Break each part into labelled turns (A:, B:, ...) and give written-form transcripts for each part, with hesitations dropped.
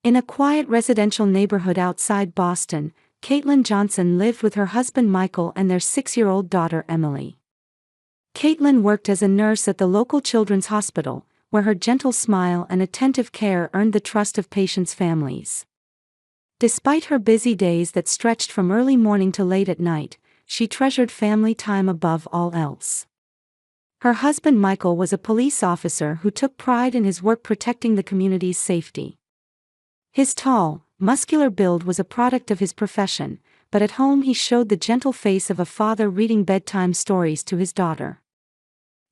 A: In a quiet residential neighborhood outside Boston, Caitlin Johnson lived with her husband Michael and their 6-year-old daughter Emily. Caitlin worked as a nurse at the local children's hospital, where her gentle smile and attentive care earned the trust of patients' families. Despite her busy days that stretched from early morning to late at night, she treasured family time above all else. Her husband Michael was a police officer who took pride in his work protecting the community's safety. His tall, muscular build was a product of his profession, but at home he showed the gentle face of a father reading bedtime stories to his daughter.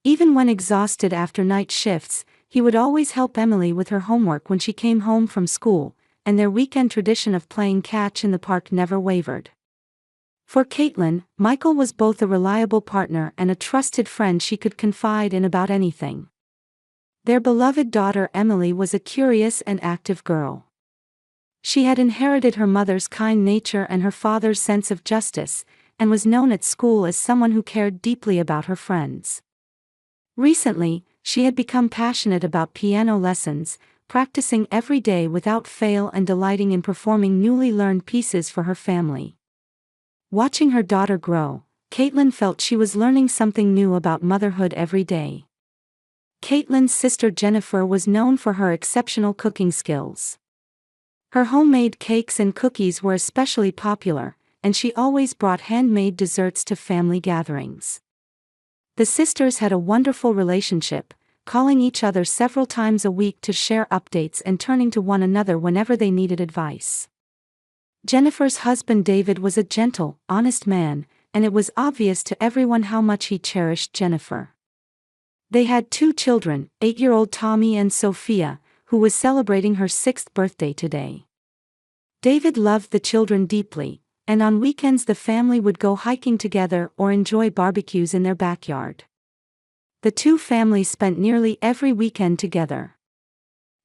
A: Even when exhausted after night shifts, he would always help Emily with her homework when she came home from school, and their weekend tradition of playing catch in the park never wavered. For Caitlin, Michael was both a reliable partner and a trusted friend she could confide in about anything. Their beloved daughter Emily was a curious and active girl. She had inherited her mother's kind nature and her father's sense of justice, and was known at school as someone who cared deeply about her friends. Recently, she had become passionate about piano lessons, practicing every day without fail and delighting in performing newly learned pieces for her family. Watching her daughter grow, Caitlin felt she was learning something new about motherhood every day. Caitlin's sister Jennifer was known for her exceptional cooking skills. Her homemade cakes and cookies were especially popular, and she always brought handmade desserts to family gatherings. The sisters had a wonderful relationship, calling each other several times a week to share updates and turning to one another whenever they needed advice. Jennifer's husband David was a gentle, honest man, and it was obvious to everyone how much he cherished Jennifer. They had 2 children, 8-year-old Tommy and Sophia, who was celebrating her 6th birthday today. David loved the children deeply, and on weekends the family would go hiking together or enjoy barbecues in their backyard. The 2 families spent nearly every weekend together.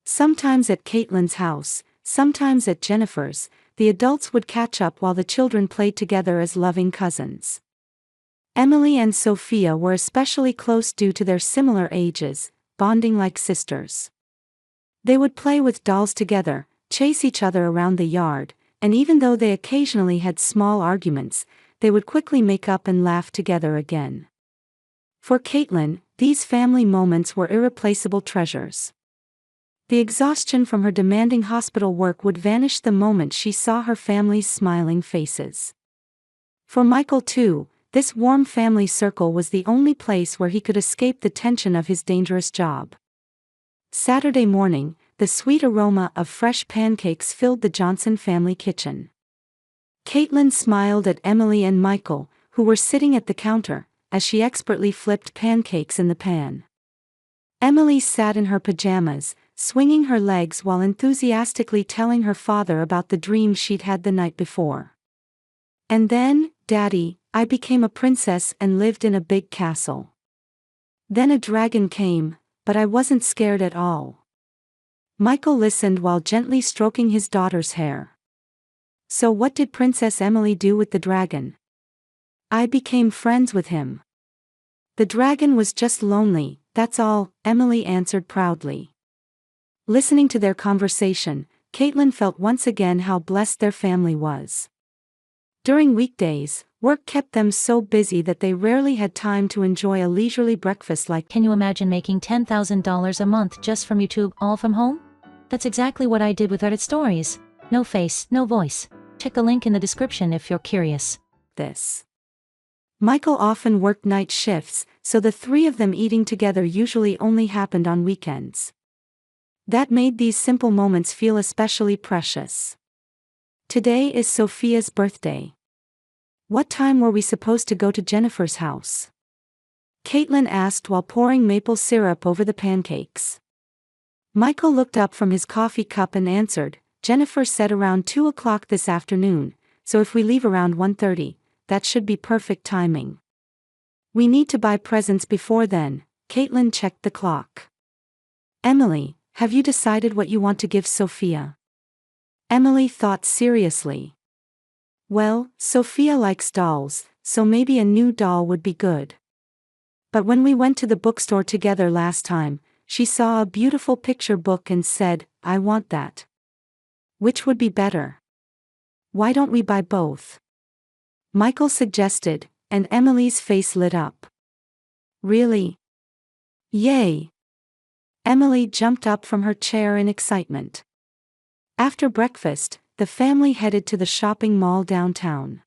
A: Sometimes at Caitlin's house, sometimes at Jennifer's, the adults would catch up while the children played together as loving cousins. Emily and Sophia were especially close due to their similar ages, bonding like sisters. They would play with dolls together, chase each other around the yard, and even though they occasionally had small arguments, they would quickly make up and laugh together again. For Caitlin, these family moments were irreplaceable treasures. The exhaustion from her demanding hospital work would vanish the moment she saw her family's smiling faces. For Michael too, this warm family circle was the only place where he could escape the tension of his dangerous job. Saturday morning, the sweet aroma of fresh pancakes filled the Johnson family kitchen. Caitlin smiled at Emily and Michael, who were sitting at the counter, as she expertly flipped pancakes in the pan. Emily sat in her pajamas, swinging her legs while enthusiastically telling her father about the dream she'd had the night before. "And then, Daddy, I became a princess and lived in a big castle. Then a dragon came, but I wasn't scared at all." Michael listened while gently stroking his daughter's hair. "So what did Princess Emily do with the dragon?" "I became friends with him. The dragon was just lonely, that's all," Emily answered proudly. Listening to their conversation, Caitlin felt once again how blessed their family was. During weekdays, work kept them so busy that they rarely had time to enjoy a leisurely breakfast like,
B: "Can you imagine making $10,000 a month just from YouTube, all from home? That's exactly what I did with Reddit Stories. No face, no voice. Check the link in the description if you're curious."
A: this. Michael often worked night shifts, so the 3 of them eating together usually only happened on weekends. That made these simple moments feel especially precious. Today is Sophia's birthday. "What time were we supposed to go to Jennifer's house?" Caitlin asked while pouring maple syrup over the pancakes. Michael looked up from his coffee cup and answered, "Jennifer said around 2 o'clock this afternoon, so if we leave around 1:30, that should be perfect timing. We need to buy presents before then." Caitlin checked the clock. "Emily, have you decided what you want to give Sophia?" Emily thought seriously. "Well, Sophia likes dolls, so maybe a new doll would be good. But when we went to the bookstore together last time, she saw a beautiful picture book and said, 'I want that.' Which would be better? Why don't we buy both? Michael suggested, and Emily's face lit up. Really? Yay! Emily jumped up from her chair in excitement. After breakfast, the family headed to the shopping mall downtown.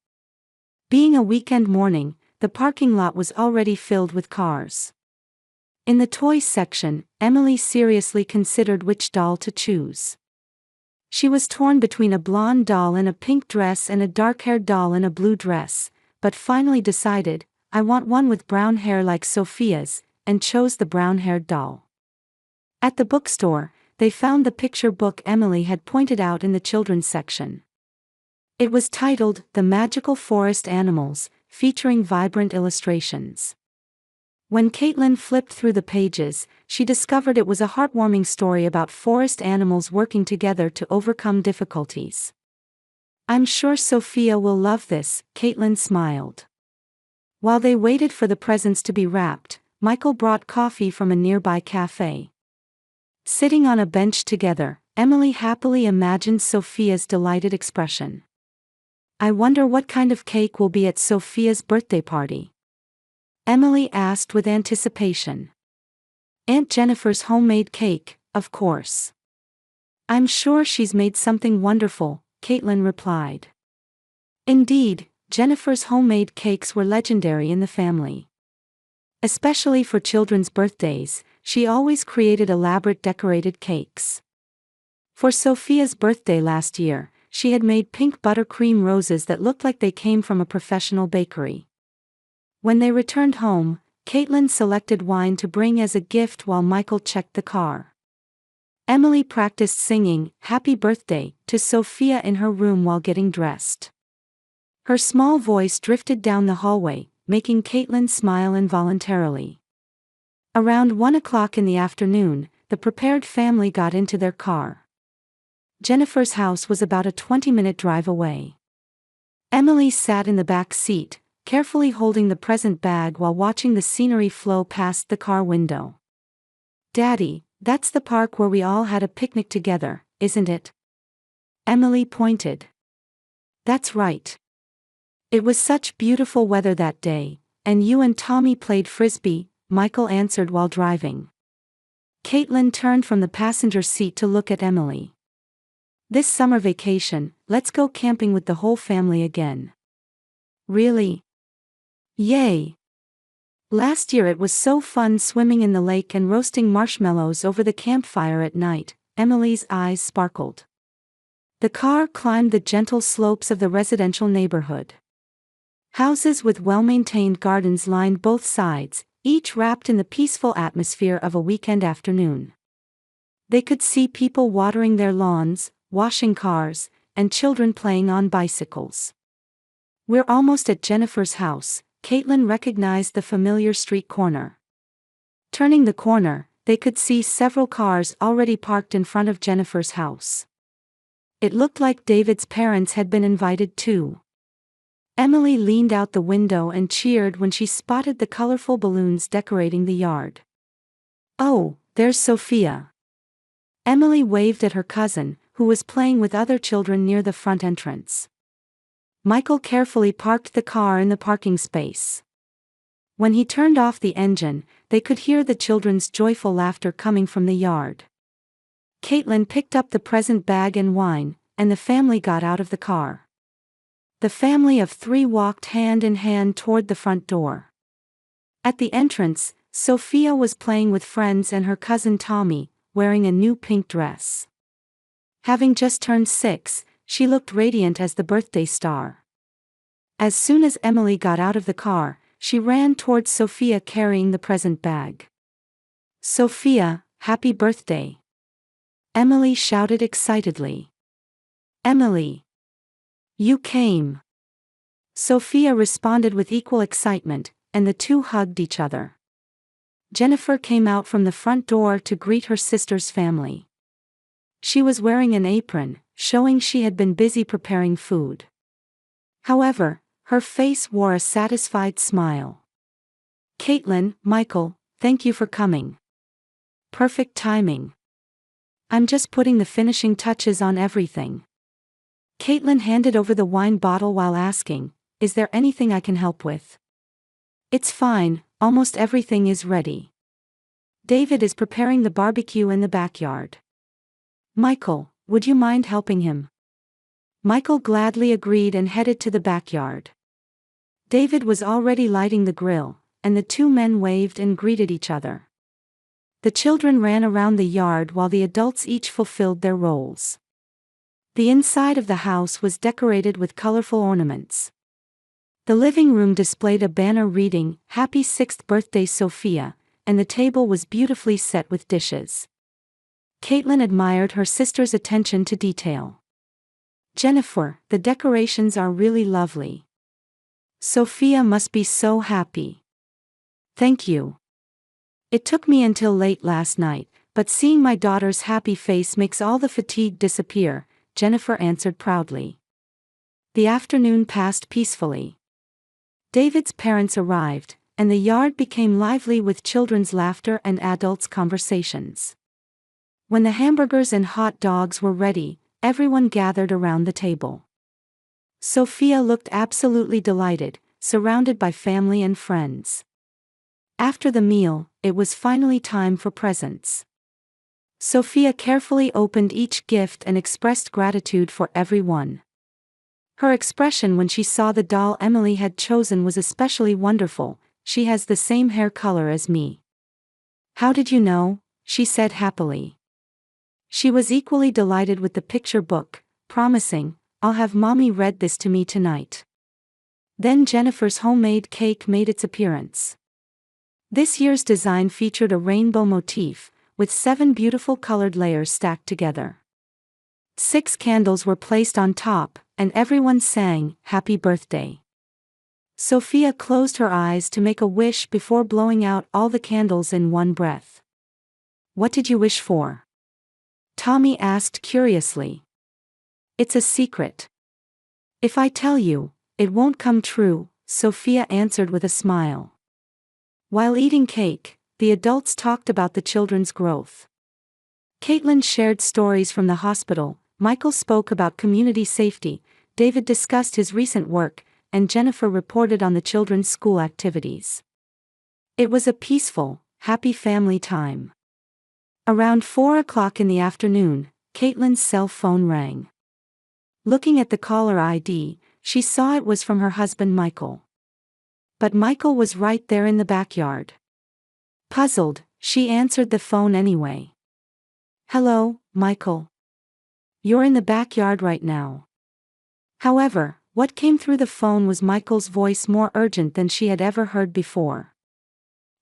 A: Being a weekend morning, the parking lot was already filled with cars. In the toys section, Emily seriously considered which doll to choose. She was torn between a blonde doll in a pink dress and a dark-haired doll in a blue dress, but finally decided, I want one with brown hair like Sophia's, and chose the brown-haired doll. At the bookstore, they found the picture book Emily had pointed out in the children's section. It was titled The Magical Forest Animals, featuring vibrant illustrations. When Caitlin flipped through the pages, she discovered it was a heartwarming story about forest animals working together to overcome difficulties. I'm sure Sophia will love this, Caitlin smiled. While they waited for the presents to be wrapped, Michael brought coffee from a nearby cafe. Sitting on a bench together, Emily happily imagined Sophia's delighted expression. I wonder what kind of cake will be at Sophia's birthday party? Emily asked with anticipation. Aunt Jennifer's homemade cake, of course. I'm sure she's made something wonderful, Caitlin replied. Indeed, Jennifer's homemade cakes were legendary in the family. Especially for children's birthdays, she always created elaborate decorated cakes. For Sophia's birthday last year, she had made pink buttercream roses that looked like they came from a professional bakery. When they returned home, Caitlin selected wine to bring as a gift while Michael checked the car. Emily practiced singing Happy Birthday to Sophia in her room while getting dressed. Her small voice drifted down the hallway, making Caitlin smile involuntarily. Around 1 o'clock in the afternoon, the prepared family got into their car. Jennifer's house was about a 20-minute drive away. Emily sat in the back seat, carefully holding the present bag while watching the scenery flow past the car window. Daddy, that's the park where we all had a picnic together, isn't it? Emily pointed. That's right. It was such beautiful weather that day, and you and Tommy played frisbee, Michael answered while driving. Caitlin turned from the passenger seat to look at Emily. This summer vacation, let's go camping with the whole family again. Really? Yay! Last year it was so fun swimming in the lake and roasting marshmallows over the campfire at night, Emily's eyes sparkled. The car climbed the gentle slopes of the residential neighborhood. Houses with well-maintained gardens lined both sides, each wrapped in the peaceful atmosphere of a weekend afternoon. They could see people watering their lawns, washing cars, and children playing on bicycles. We're almost at Jennifer's house, Caitlin recognized the familiar street corner. Turning the corner, they could see several cars already parked in front of Jennifer's house. It looked like David's parents had been invited too. Emily leaned out the window and cheered when she spotted the colorful balloons decorating the yard. Oh, there's Sophia. Emily waved at her cousin, who was playing with other children near the front entrance. Michael carefully parked the car in the parking space. When he turned off the engine, they could hear the children's joyful laughter coming from the yard. Caitlin picked up the present bag and wine, and the family got out of the car. The family of 3 walked hand in hand toward the front door. At the entrance, Sophia was playing with friends and her cousin Tommy, wearing a new pink dress. Having just turned 6, she looked radiant as the birthday star. As soon as Emily got out of the car, she ran towards Sophia carrying the present bag. Sophia, happy birthday! Emily shouted excitedly. Emily! You came! Sophia responded with equal excitement, and the two hugged each other. Jennifer came out from the front door to greet her sister's family. She was wearing an apron, showing she had been busy preparing food. However, her face wore a satisfied smile. Caitlin, Michael, thank you for coming. Perfect timing. I'm just putting the finishing touches on everything. Caitlin handed over the wine bottle while asking, "Is there anything I can help with?" "It's fine, almost everything is ready. David is preparing the barbecue in the backyard. Michael, would you mind helping him?" Michael gladly agreed and headed to the backyard. David was already lighting the grill, and the two men waved and greeted each other. The children ran around the yard while the adults each fulfilled their roles. The inside of the house was decorated with colorful ornaments. The living room displayed a banner reading, "Happy 6th Birthday Sophia," and the table was beautifully set with dishes. Caitlin admired her sister's attention to detail. "Jennifer, the decorations are really lovely. Sophia must be so happy." "Thank you. It took me until late last night, but seeing my daughter's happy face makes all the fatigue disappear," Jennifer answered proudly. The afternoon passed peacefully. David's parents arrived, and the yard became lively with children's laughter and adults' conversations. When the hamburgers and hot dogs were ready, everyone gathered around the table. Sophia looked absolutely delighted, surrounded by family and friends. After the meal, it was finally time for presents. Sophia carefully opened each gift and expressed gratitude for everyone. Her expression when she saw the doll Emily had chosen was especially wonderful. "She has the same hair color as me." "How did you know?" she said happily. She was equally delighted with the picture book, promising, "I'll have Mommy read this to me tonight." Then Jennifer's homemade cake made its appearance. This year's design featured a rainbow motif, with 7 beautiful colored layers stacked together. 6 candles were placed on top, and everyone sang, "Happy Birthday." Sophia closed her eyes to make a wish before blowing out all the candles in one breath. "What did you wish for?" Tommy asked curiously. "It's a secret. If I tell you, it won't come true," Sophia answered with a smile. While eating cake, the adults talked about the children's growth. Caitlin shared stories from the hospital, Michael spoke about community safety, David discussed his recent work, and Jennifer reported on the children's school activities. It was a peaceful, happy family time. Around 4 o'clock in the afternoon, Caitlin's cell phone rang. Looking at the caller ID, she saw it was from her husband Michael. But Michael was right there in the backyard. Puzzled, she answered the phone anyway. "Hello, Michael. You're in the backyard right now." However, what came through the phone was Michael's voice, more urgent than she had ever heard before.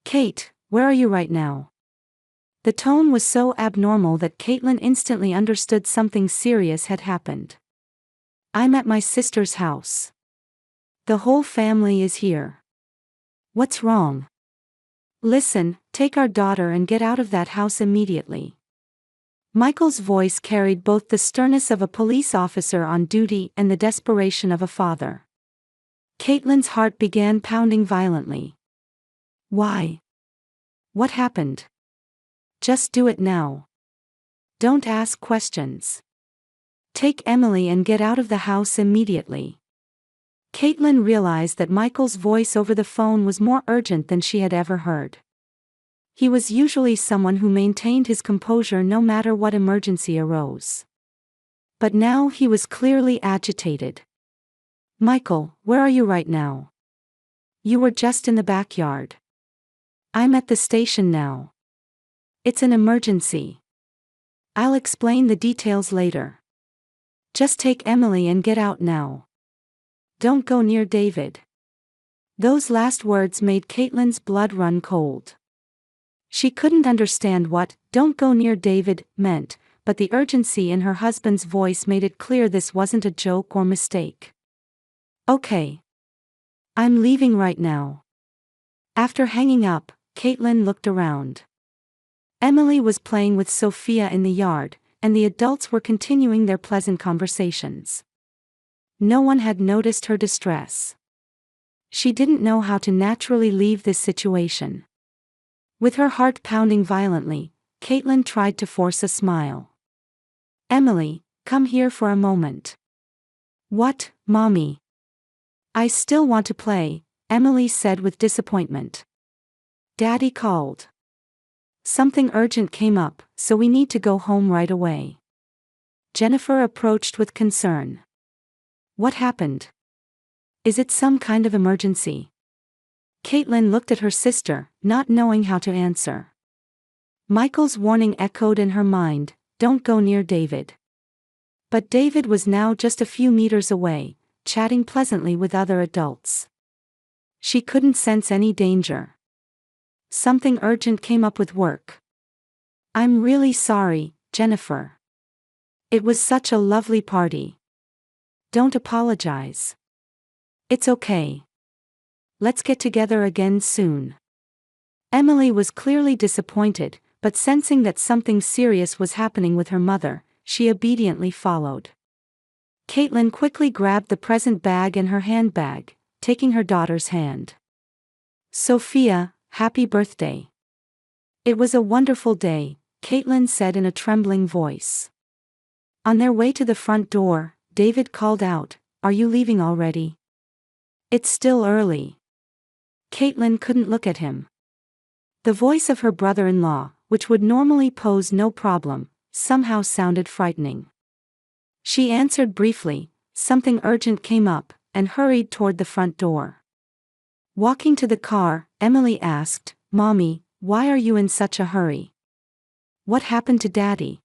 A: "Kate, where are you right now?" The tone was so abnormal that Caitlin instantly understood something serious had happened. "I'm at my sister's house. The whole family is here." "What's wrong?" "Listen, take our daughter and get out of that house immediately." Michael's voice carried both the sternness of a police officer on duty and the desperation of a father. Caitlin's heart began pounding violently. "Why? What happened? Just do it now. Don't ask questions. Take Emily and get out of the house immediately." Caitlin realized that Michael's voice over the phone was more urgent than she had ever heard. He was usually someone who maintained his composure no matter what emergency arose. But now he was clearly agitated. "Michael, where are you right now? You were just in the backyard." "I'm at the station now. It's an emergency. I'll explain the details later. Just take Emily and get out now. Don't go near David." Those last words made Caitlin's blood run cold. She couldn't understand what "don't go near David" meant, but the urgency in her husband's voice made it clear this wasn't a joke or mistake. "Okay. I'm leaving right now." After hanging up, Caitlin looked around. Emily was playing with Sophia in the yard, and the adults were continuing their pleasant conversations. No one had noticed her distress. She didn't know how to naturally leave this situation. With her heart pounding violently, Caitlin tried to force a smile. "Emily, come here for a moment." What, Mommy? I still want to play, Emily said with disappointment. Daddy called. Something urgent came up, so we need to go home right away. Jennifer approached with concern. What happened? Is it some kind of emergency? Caitlin looked at her sister, not knowing how to answer. Michael's warning echoed in her mind, don't go near David. But David was now just a few meters away, chatting pleasantly with other adults. She couldn't sense any danger. Something urgent came up with work. I'm really sorry, Jennifer. It was such a lovely party. Don't apologize. It's okay. Let's get together again soon. Emily was clearly disappointed, but sensing that something serious was happening with her mother, she obediently followed. Caitlin quickly grabbed the present bag in her handbag, taking her daughter's hand. Sophia, happy birthday. It was a wonderful day, Caitlin said in a trembling voice. On their way to the front door, David called out, Are you leaving already? It's still early. Caitlin couldn't look at him. The voice of her brother-in-law, which would normally pose no problem, somehow sounded frightening. She answered briefly, something urgent came up, and hurried toward the front door. Walking to the car, Emily asked, Mommy, why are you in such a hurry? What happened to Daddy?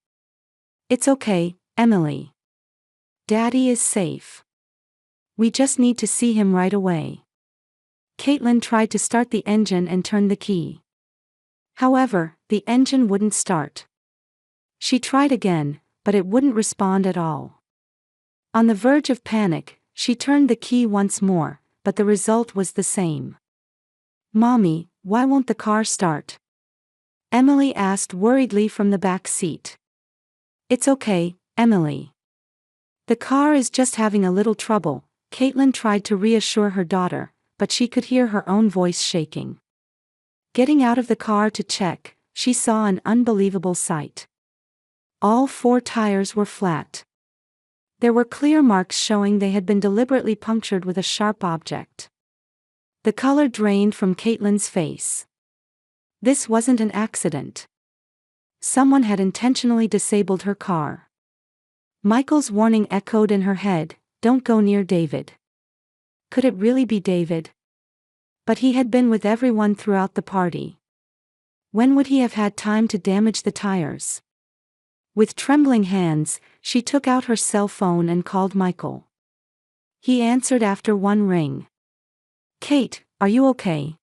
A: It's okay, Emily. Daddy is safe. We just need to see him right away. Caitlin tried to start the engine and turn the key. However, the engine wouldn't start. She tried again, but it wouldn't respond at all. On the verge of panic, she turned the key once more, but the result was the same. Mommy, why won't the car start? Emily asked worriedly from the back seat. It's okay, Emily. The car is just having a little trouble, Caitlin tried to reassure her daughter, but she could hear her own voice shaking. Getting out of the car to check, she saw an unbelievable sight. All 4 tires were flat. There were clear marks showing they had been deliberately punctured with a sharp object. The color drained from Caitlin's face. This wasn't an accident. Someone had intentionally disabled her car. Michael's warning echoed in her head, don't go near David. Could it really be David? But he had been with everyone throughout the party. When would he have had time to damage the tires? With trembling hands, she took out her cell phone and called Michael. He answered after one ring. Kate, are you okay?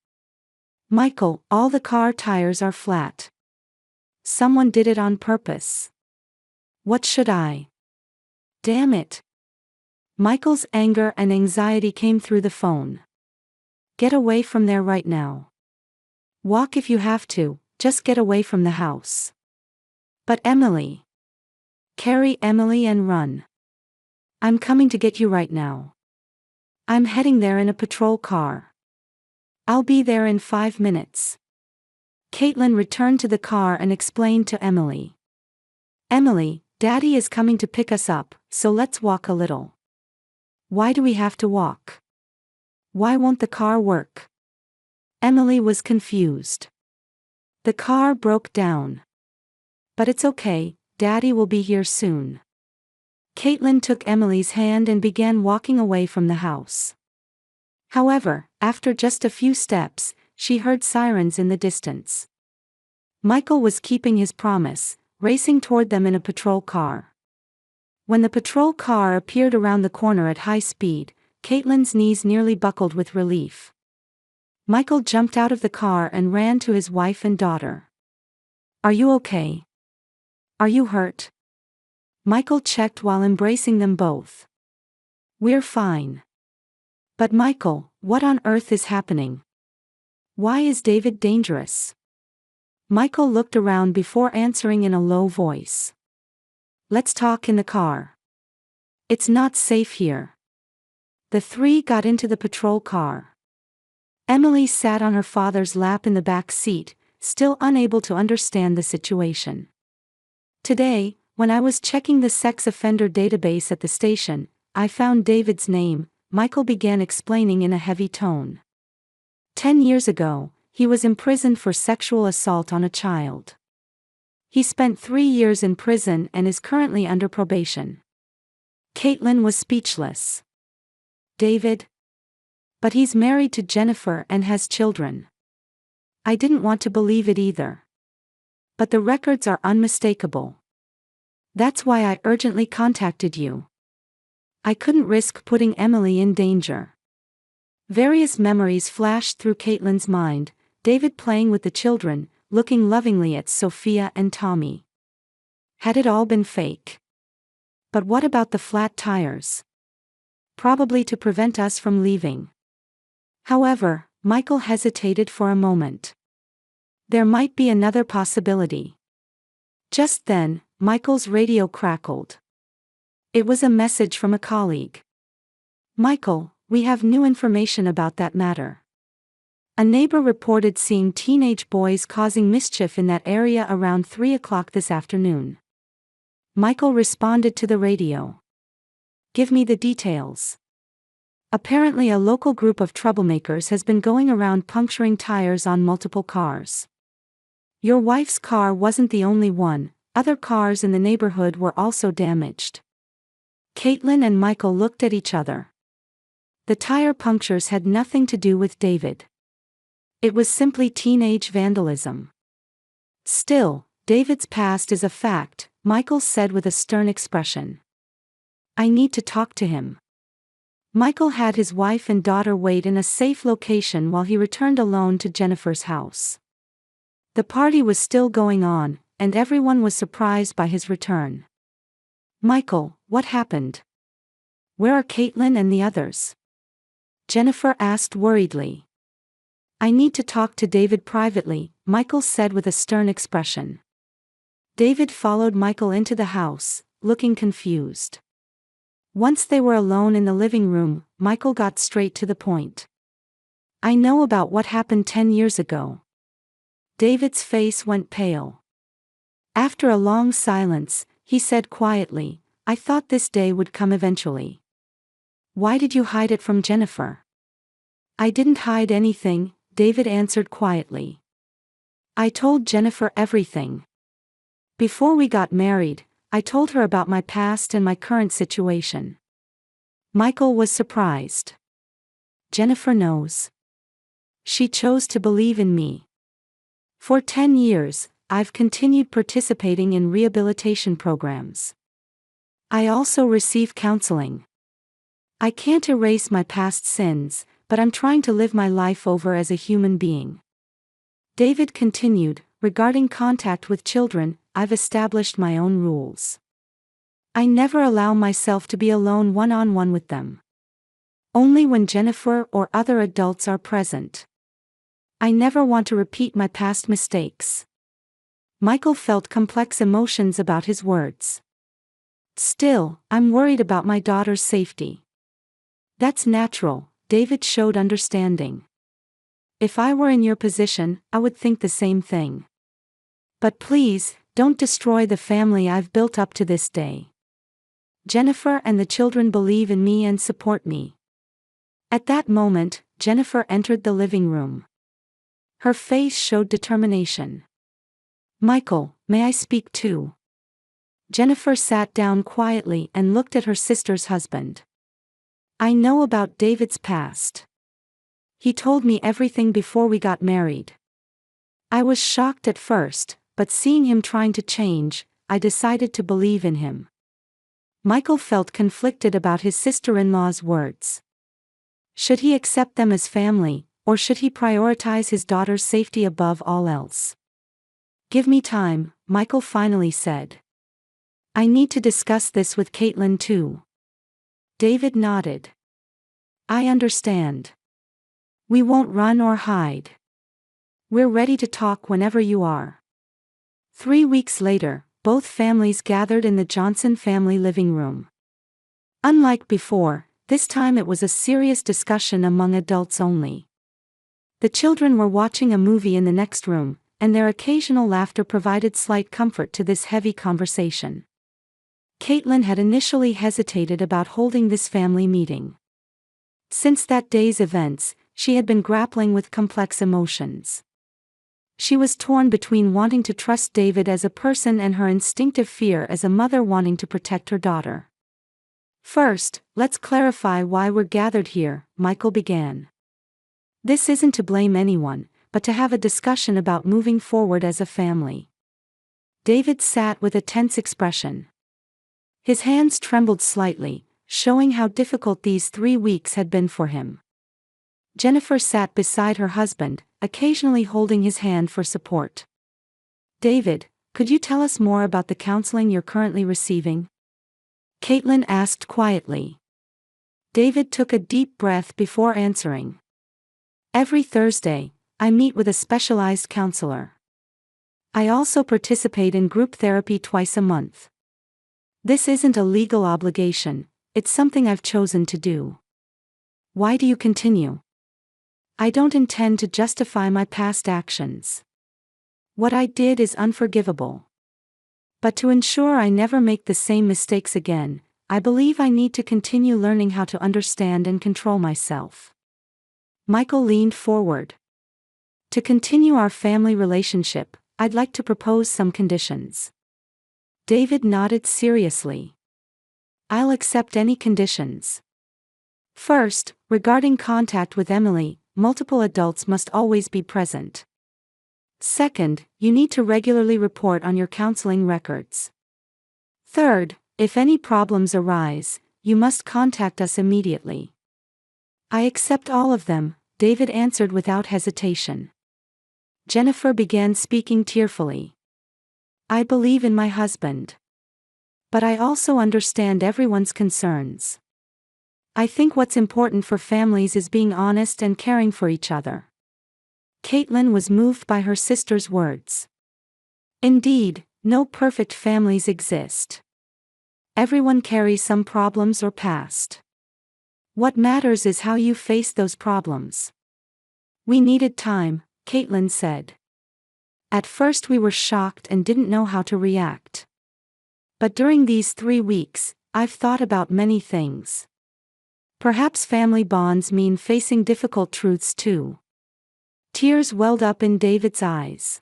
A: Michael, all the car tires are flat. Someone did it on purpose. What should I? Damn it. Michael's anger and anxiety came through the phone. Get away from there right now. Walk if you have to, just get away from the house. But Emily. Carry Emily and run. I'm coming to get you right now. I'm heading there in a patrol car. I'll be there in 5 minutes. Caitlin returned to the car and explained to Emily. Emily, Daddy is coming to pick us up, so let's walk a little. Why do we have to walk? Why won't the car work? Emily was confused. The car broke down. But it's okay, Daddy will be here soon. Caitlin took Emily's hand and began walking away from the house. However, after just a few steps, she heard sirens in the distance. Michael was keeping his promise, racing toward them in a patrol car. When the patrol car appeared around the corner at high speed, Caitlin's knees nearly buckled with relief. Michael jumped out of the car and ran to his wife and daughter. Are you okay? Are you hurt? Michael checked while embracing them both. We're fine. But Michael, what on earth is happening? Why is David dangerous? Michael looked around before answering in a low voice. Let's talk in the car. It's not safe here. The 3 got into the patrol car. Emily sat on her father's lap in the back seat, still unable to understand the situation. Today, when I was checking the sex offender database at the station, I found David's name," Michael began explaining in a heavy tone. 10 years ago, he was imprisoned for sexual assault on a child. He spent 3 years in prison and is currently under probation. Caitlin was speechless. David? But he's married to Jennifer and has children. I didn't want to believe it either. But the records are unmistakable. That's why I urgently contacted you. I couldn't risk putting Emily in danger. Various memories flashed through Caitlin's mind, David playing with the children, looking lovingly at Sophia and Tommy. Had it all been fake? But what about the flat tires? Probably to prevent us from leaving. However, Michael hesitated for a moment. There might be another possibility. Just then, Michael's radio crackled. It was a message from a colleague. "Michael, we have new information about that matter. A neighbor reported seeing teenage boys causing mischief in that area around 3 o'clock this afternoon." Michael responded to the radio. "Give me the details." Apparently a local group of troublemakers has been going around puncturing tires on multiple cars. Your wife's car wasn't the only one, other cars in the neighborhood were also damaged. Caitlin and Michael looked at each other. The tire punctures had nothing to do with David. It was simply teenage vandalism. "Still, David's past is a fact," Michael said with a stern expression. "I need to talk to him." Michael had his wife and daughter wait in a safe location while he returned alone to Jennifer's house. The party was still going on, and everyone was surprised by his return. "Michael, what happened? Where are Caitlin and the others?" Jennifer asked worriedly. "I need to talk to David privately," Michael said with a stern expression. David followed Michael into the house, looking confused. Once they were alone in the living room, Michael got straight to the point. "I know about what happened 10 years ago." David's face went pale. After a long silence, he said quietly, "I thought this day would come eventually." "Why did you hide it from Jennifer?" "I didn't hide anything," David answered quietly. "I told Jennifer everything. Before we got married, I told her about my past and my current situation." Michael was surprised. "Jennifer knows. She chose to believe in me. For 10 years, I've continued participating in rehabilitation programs. I also receive counseling. I can't erase my past sins, but I'm trying to live my life over as a human being." David continued, "Regarding contact with children, I've established my own rules. I never allow myself to be alone one-on-one with them. Only when Jennifer or other adults are present. I never want to repeat my past mistakes." Michael felt complex emotions about his words. "Still, I'm worried about my daughter's safety." "That's natural," David showed understanding. "If I were in your position, I would think the same thing. But please, don't destroy the family I've built up to this day. Jennifer and the children believe in me and support me." At that moment, Jennifer entered the living room. Her face showed determination. "Michael, may I speak too?" Jennifer sat down quietly and looked at her sister's husband. "I know about David's past. He told me everything before we got married. I was shocked at first, but seeing him trying to change, I decided to believe in him." Michael felt conflicted about his sister-in-law's words. Should he accept them as family, or should he prioritize his daughter's safety above all else? "Give me time," Michael finally said. "I need to discuss this with Caitlin too." David nodded. "I understand. We won't run or hide. We're ready to talk whenever you are." 3 weeks later, both families gathered in the Johnson family living room. Unlike before, this time it was a serious discussion among adults only. The children were watching a movie in the next room, and their occasional laughter provided slight comfort to this heavy conversation. Caitlin had initially hesitated about holding this family meeting. Since that day's events, she had been grappling with complex emotions. She was torn between wanting to trust David as a person and her instinctive fear as a mother wanting to protect her daughter. First, let's clarify why we're gathered here, Michael began. This isn't to blame anyone, but to have a discussion about moving forward as a family. David sat with a tense expression. His hands trembled slightly, showing how difficult these 3 weeks had been for him. Jennifer sat beside her husband, occasionally holding his hand for support. David, could you tell us more about the counseling you're currently receiving? Caitlin asked quietly. David took a deep breath before answering. Every Thursday, I meet with a specialized counselor. I also participate in group therapy twice a month. This isn't a legal obligation, it's something I've chosen to do. Why do you continue? I don't intend to justify my past actions. What I did is unforgivable. But to ensure I never make the same mistakes again, I believe I need to continue learning how to understand and control myself. Michael leaned forward. To continue our family relationship, I'd like to propose some conditions. David nodded seriously. I'll accept any conditions. First, regarding contact with Emily, multiple adults must always be present. Second, you need to regularly report on your counseling records. Third, if any problems arise, you must contact us immediately. I accept all of them, David answered without hesitation. Jennifer began speaking tearfully. I believe in my husband. But I also understand everyone's concerns. I think what's important for families is being honest and caring for each other. Caitlin was moved by her sister's words. Indeed, no perfect families exist. Everyone carries some problems or past. What matters is how you face those problems. We needed time, Caitlin said. At first we were shocked and didn't know how to react. But during these 3 weeks, I've thought about many things. Perhaps family bonds mean facing difficult truths too. Tears welled up in David's eyes.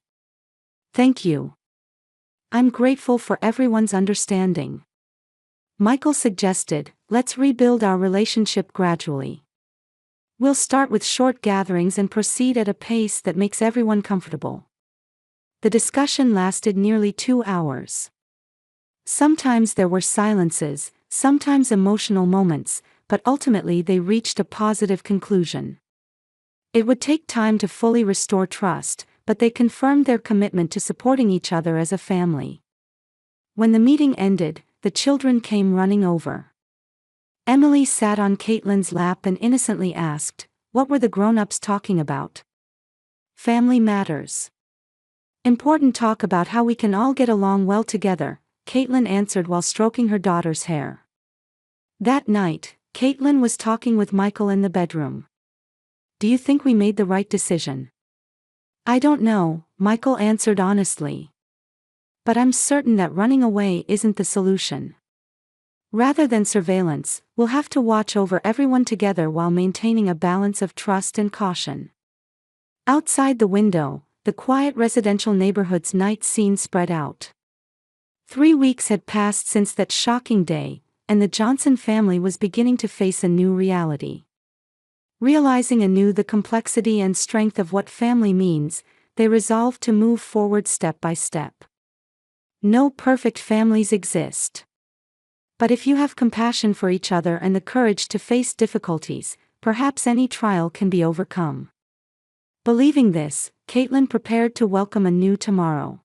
A: Thank you. I'm grateful for everyone's understanding. Michael suggested, let's rebuild our relationship gradually. We'll start with short gatherings and proceed at a pace that makes everyone comfortable. The discussion lasted nearly 2 hours. Sometimes there were silences, sometimes emotional moments, but ultimately they reached a positive conclusion. It would take time to fully restore trust, but they confirmed their commitment to supporting each other as a family. When the meeting ended, the children came running over. Emily sat on Caitlin's lap and innocently asked, what were the grown-ups talking about? Family matters. Important talk about how we can all get along well together, Caitlin answered while stroking her daughter's hair. That night, Caitlin was talking with Michael in the bedroom. Do you think we made the right decision? I don't know, Michael answered honestly. But I'm certain that running away isn't the solution. Rather than surveillance, we'll have to watch over everyone together while maintaining a balance of trust and caution. Outside the window, the quiet residential neighborhood's night scene spread out. 3 weeks had passed since that shocking day, and the Johnson family was beginning to face a new reality. Realizing anew the complexity and strength of what family means, they resolved to move forward step by step. No perfect families exist. But if you have compassion for each other and the courage to face difficulties, perhaps any trial can be overcome. Believing this, Caitlin prepared to welcome a new tomorrow.